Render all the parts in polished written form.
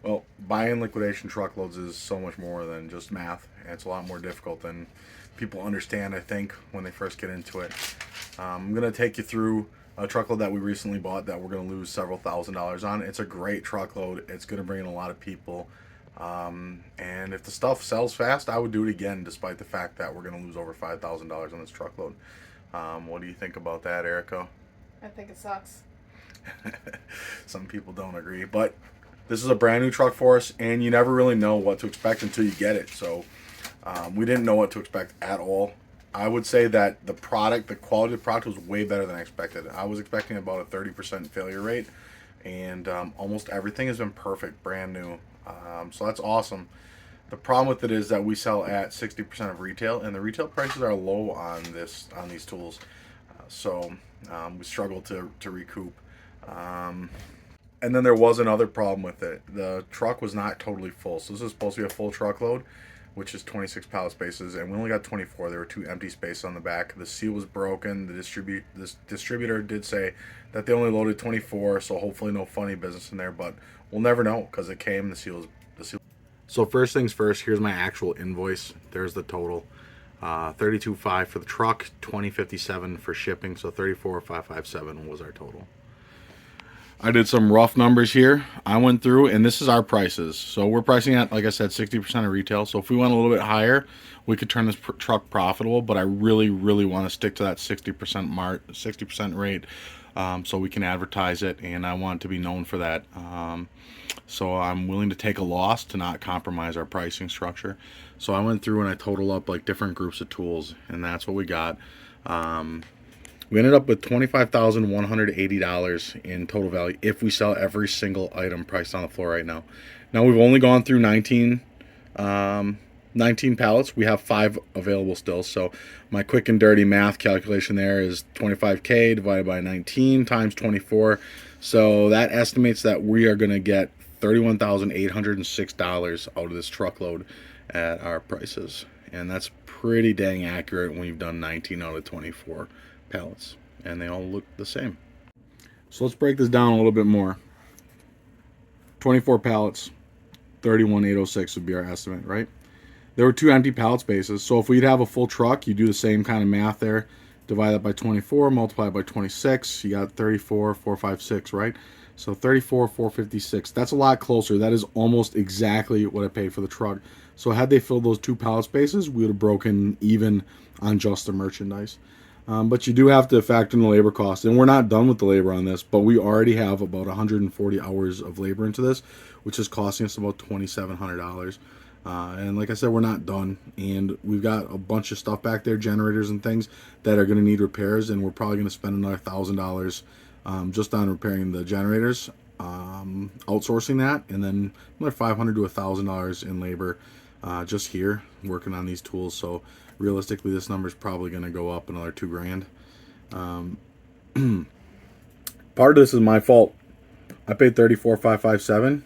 Well, buying liquidation truckloads is so much more than just math. And it's a lot more difficult than people understand, I think, when they first get into it. I'm going to take you through a truckload that we recently bought that we're going to lose several $1,000s on. It's a great truckload. It's going to bring in a lot of people. And if the stuff sells fast, I would do it again, despite the fact that we're going to lose over $5,000 on this truckload. What do you think about that, Erica? I think it sucks. Some people don't agree, but this is a brand new truck for us, and you never really know what to expect until you get it. So we didn't know what to expect at all. I would say that the quality of the product was way better than I expected. I was expecting about a 30% failure rate, and almost everything has been perfect, brand new. So that's awesome. The problem with it is that we sell at 60% of retail, and the retail prices are low on these tools. We struggle to recoup. And then there was another problem with it. The truck was not totally full. So this is supposed to be a full truckload, which is 26 pallet spaces, and we only got 24. There were 2 empty spaces on the back. The seal was broken. This distributor did say that they only loaded 24, so hopefully no funny business in there, but we'll never know because it came. The seal. So first things first, here's my actual invoice. There's the total. 32.5 for the truck, 20.57 for shipping, so 34.557 was our total. I did some rough numbers here. I went through, and this is our prices. So we're pricing at, like I said, 60% of retail. So if we went a little bit higher, we could turn this truck profitable. But I really, really want to stick to that 60% rate, so we can advertise it, and I want it to be known for that. So I'm willing to take a loss to not compromise our pricing structure. So I went through and I totaled up like different groups of tools, and that's what we got. We ended up with $25,180 in total value if we sell every single item priced on the floor right now. Now we've only gone through 19 pallets. We have 5 available still. So my quick and dirty math calculation there is 25K divided by 19 times 24. So that estimates that we are going to get $31,806 out of this truckload at our prices. And that's pretty dang accurate when you've done 19 out of 24 pallets, and they all look the same. So let's break this down a little bit more. 24 pallets, 31,806 would be our estimate, right? There were 2 empty pallet spaces, so if we'd have a full truck, you do the same kind of math there. Divide that by 24, multiply it by 26, you got 34,456, right? So 34,456. That's a lot closer. That is almost exactly what I paid for the truck. So had they filled those 2 pallet spaces, we would have broken even on just the merchandise. But you do have to factor in the labor cost, and we're not done with the labor on this, but we already have about 140 hours of labor into this, which is costing us about $2,700. And like I said, we're not done, and we've got a bunch of stuff back there, generators and things that are going to need repairs, and we're probably going to spend another $1,000 just on repairing the generators, outsourcing that, and then another $500 to $1,000 in labor just here working on these tools. So realistically, this number is probably going to go up another $2,000. Part of this is my fault. I paid $34,557,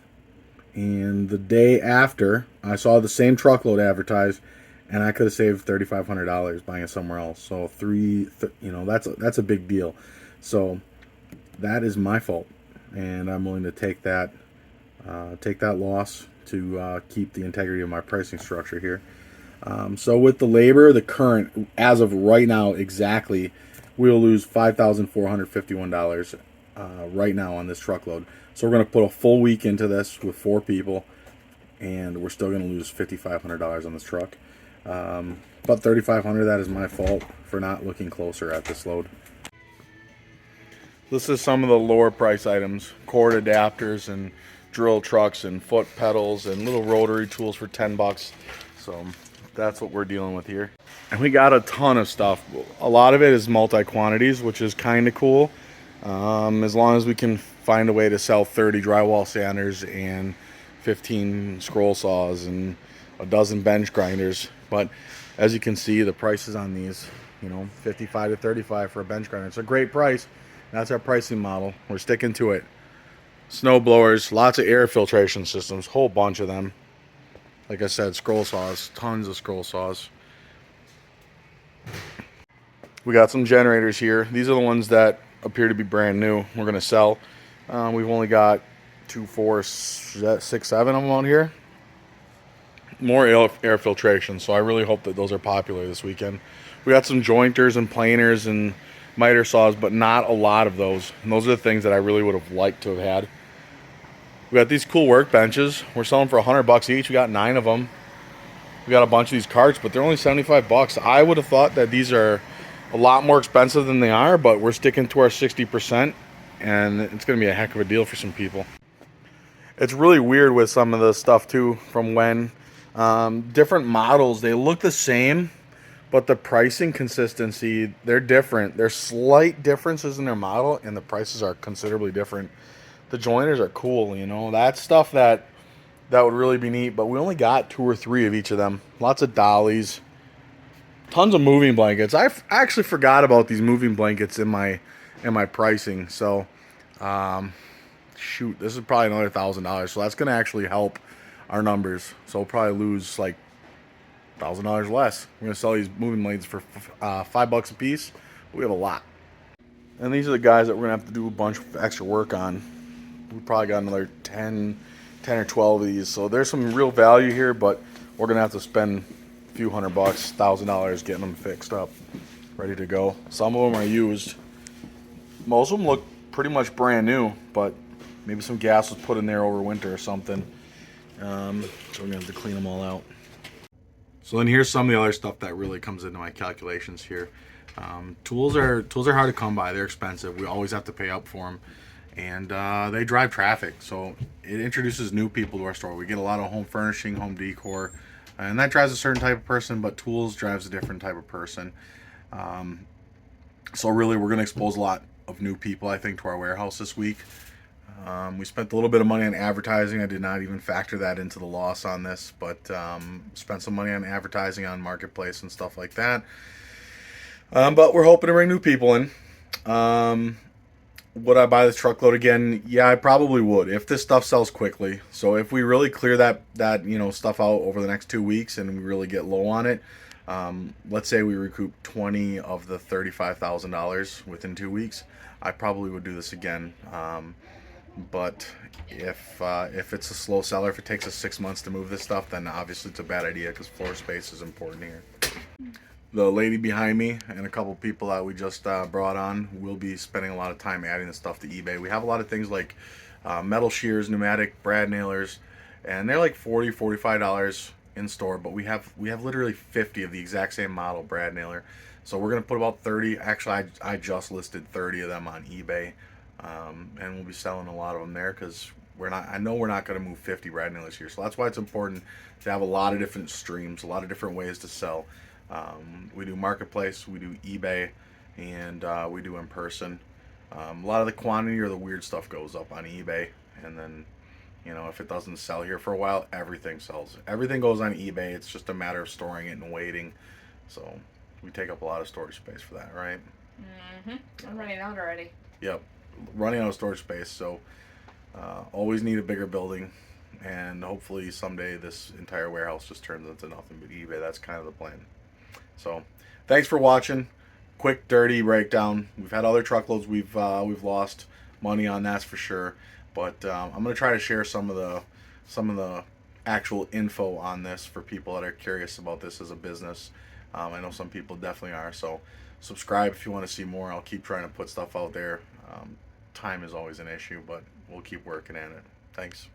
and the day after, I saw the same truckload advertised, and I could have saved $3,500 buying it somewhere else. So that's a big deal. So that is my fault, and I'm willing to take that loss to keep the integrity of my pricing structure here. So with the labor, the current, as of right now, exactly, we'll lose $5,451 right now on this truckload. So we're going to put a full week into this with 4 people, and we're still going to lose $5,500 on this truck. But $3,500, that is my fault for not looking closer at this load. This is some of the lower price items: cord adapters and drill trucks and foot pedals and little rotary tools for $10. So that's what we're dealing with here. And we got a ton of stuff. A lot of it is multi-quantities, which is kind of cool. As long as we can find a way to sell 30 drywall sanders and 15 scroll saws and a dozen bench grinders. But as you can see, the prices on these, $55 to $35 for a bench grinder. It's a great price. That's our pricing model. We're sticking to it. Snow blowers, lots of air filtration systems, whole bunch of them. Like I said, scroll saws, tons of scroll saws. We got some generators here. These are the ones that appear to be brand new. We're going to sell. We've only got 2, 4, 6, 7 of them out here. More air filtration, so I really hope that those are popular this weekend. We got some jointers and planers and miter saws, but not a lot of those. And those are the things that I really would have liked to have had. We got these cool workbenches. We're selling for $100 each. We got 9 of them. We got a bunch of these carts, but they're only $75. I would have thought that these are a lot more expensive than they are, but we're sticking to our 60%, and it's going to be a heck of a deal for some people. It's really weird with some of the stuff too from when different models, they look the same, but the pricing consistency, they're different. There's slight differences in their model, and the prices are considerably different. The joiners are cool, you know. That's stuff that would really be neat, but we only got 2 or 3 of each of them. Lots of dollies. Tons of moving blankets. I actually forgot about these moving blankets in my pricing. So, shoot, this is probably another $1,000. So that's going to actually help our numbers. So we'll probably lose like $1,000 less. We're going to sell these moving blades for $5 a piece. We have a lot. And these are the guys that we're going to have to do a bunch of extra work on. We probably got another 10 or 12 of these. So there's some real value here, but we're going to have to spend a few $100, $1,000 getting them fixed up, ready to go. Some of them are used. Most of them look pretty much brand new, but maybe some gas was put in there over winter or something. So we're going to have to clean them all out. So then here's some of the other stuff that really comes into my calculations here. Tools are hard to come by. They're expensive. We always have to pay up for them. And they drive traffic, so it introduces new people to our store. We get a lot of home furnishing, home decor, and that drives a certain type of person, but tools drives a different type of person. So really, we're going to expose a lot of new people, I think, to our warehouse this week. We spent a little bit of money on advertising. I did not even factor that into the loss on this, but spent some money on advertising on Marketplace and stuff like that. But we're hoping to bring new people in. Would I buy this truckload again? Yeah, I probably would if this stuff sells quickly. So if we really clear that stuff out over the next 2 weeks and we really get low on it, let's say we recoup 20 of the $35,000 within 2 weeks, I probably would do this again. But if it's a slow seller, if it takes us 6 months to move this stuff, then obviously it's a bad idea because floor space is important here. The lady behind me and a couple people that we just brought on will be spending a lot of time adding the stuff to eBay. We have a lot of things like metal shears, pneumatic brad nailers, and they're like $40, $45 in store, but we have literally 50 of the exact same model brad nailer. So we're going to put about 30. Actually, I just listed 30 of them on eBay, and we'll be selling a lot of them there because I know we're not going to move 50 brad nailers here. So that's why it's important to have a lot of different streams, a lot of different ways to sell. We do Marketplace, we do eBay, and we do in person. A lot of the quantity or the weird stuff goes up on eBay, and then, if it doesn't sell here for a while, everything sells. Everything goes on eBay. It's just a matter of storing it and waiting. So we take up a lot of storage space for that, right? I'm running out already. Yep, running out of storage space. So always need a bigger building, and hopefully someday this entire warehouse just turns into nothing but eBay. That's kind of the plan. So, thanks for watching. Quick, dirty breakdown. We've had other truckloads we've lost money on, that's for sure. But I'm gonna try to share some of the actual info on this for people that are curious about this as a business. I know some people definitely are. So, subscribe if you want to see more. I'll keep trying to put stuff out there. Time is always an issue, but we'll keep working at it. Thanks.